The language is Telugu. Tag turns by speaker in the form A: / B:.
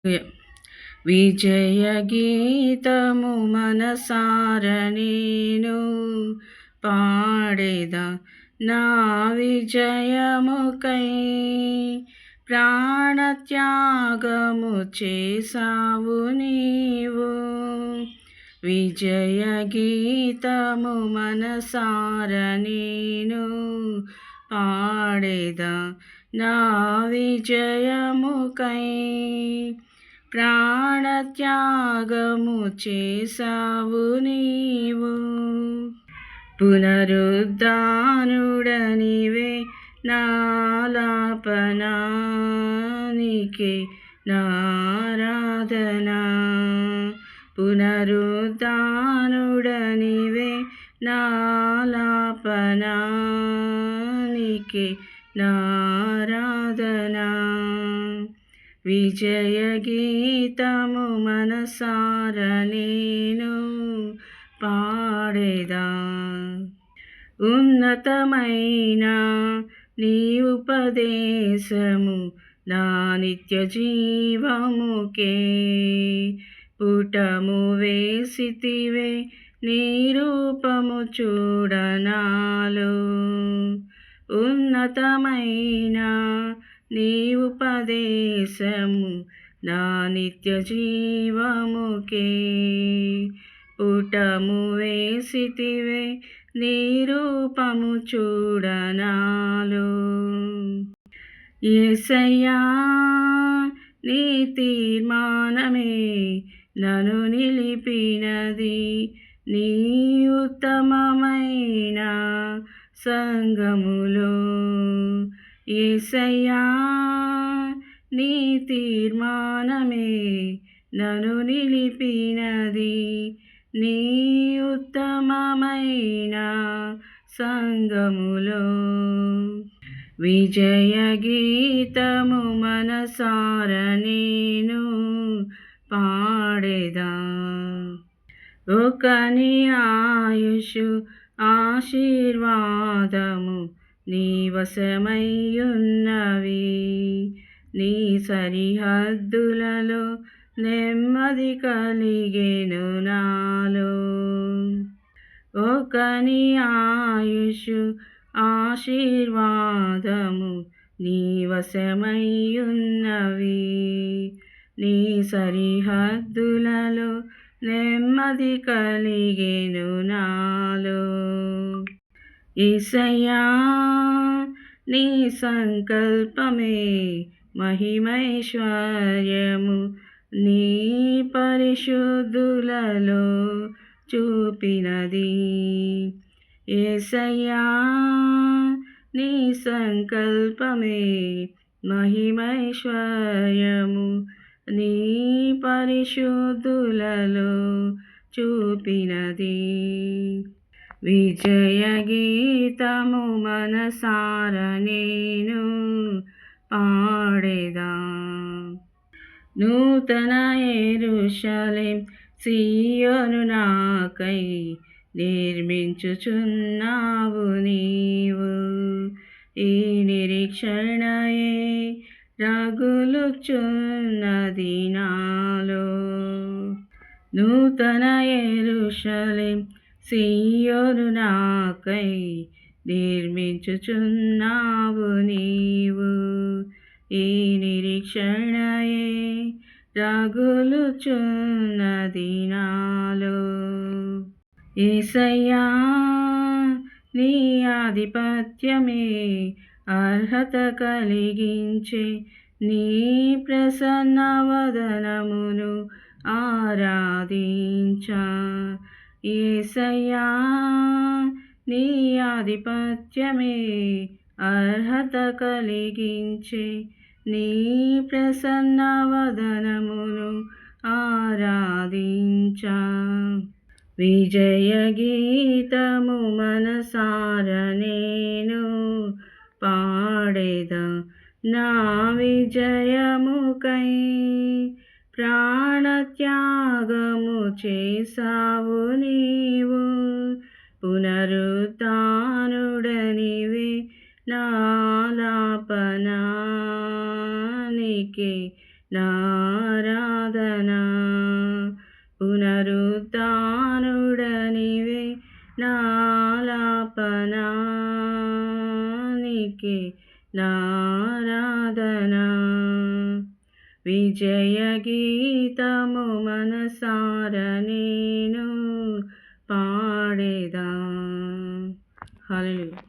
A: విజయ గీతము మనసార నేను పాడేదా నా విజయముకై ప్రాణత్యాగము చేసావు నీవు. విజయ గీతము మనసార నేను పాడేదా నా విజయముకై ప్రాణత్యాగము చేసావు నీవు. పునరుద్ధానుడనివే నాలాపనానికే నారాధనా. పునరుద్ధానుడనివే నాలాపనానికే నారాధనా. విజయ గీతము మనసార నేను పాడేదా. ఉన్నతమైన నీ ఉపదేశము నా నిత్య జీవముకే పుటము వేసితివే నీ రూపము చూడనాలో. ఉన్నతమైన నీ ఉపదేశము నా నిత్య జీవముకే పుటము వేసితివే నీ రూపము చూడనాలో. యేసయ్యా నీ తీర్మానమే నన్ను నిలిపినది, నీ ఉత్తమమైన సంగములో. యేసయ్యా నీ తీర్మానమే నన్ను నిలిపినది, నీ ఉత్తమమైన సంగములో. విజయ గీతము మనసార నేను పాడేదా. ఒకని ఆయుషు ఆశీర్వాదము నీ వశమయ్యున్నవి, నీ సరిహద్దులలో నెమ్మది కలిగెను నాలో. ఒకని ఆయుషు ఆశీర్వాదము నీ వశమయ్యున్నవి, నీ సరిహద్దులలో నెమ్మది కలిగెను నాలో. యేసయ్యా నీ సంకల్పమే మహిమైశ్వర్యము నీ పరిశుద్ధులలో చూపినది. యేసయ్యా నీ సంకల్పమే మహిమైశ్వర్యము నీ పరిశుద్ధులలో చూపినది. విజయ గీతము మనసార నేను పాడేదా. నూతన యెరూషలేం సీయోను నాకై నిర్మించుచున్నావు నీవు. ఈ నిరీక్షణయే రగులుచున్నది నాలో. నూతన యెరూషలేం సీయోను నాకై నిర్మించుచున్నావు నీవు. ఈ నిరీక్షణయే రగులుచున్నది నాలో. యేసయ్యా నీ ఆధిపత్యమే అర్హత కలిగించే, నీ ప్రసన్న వదనమును ఆరాధించా. యేసయ్యా నీ ఆధిపత్యమే అర్హత కలిగించే, నీ ప్రసన్న వదనమును ఆరాధించా. విజయ గీతము మనసార నేను పాడేదా నా విజయముకై ప్రాణత్యాగము చేసావు నీవు. పునరుద్ధానుడనివే నాలాపనానికే నారా నాలాపనానికి నారాధన విజయ గీతము మనసార నేను పాడేదా. హల్లెలూయా.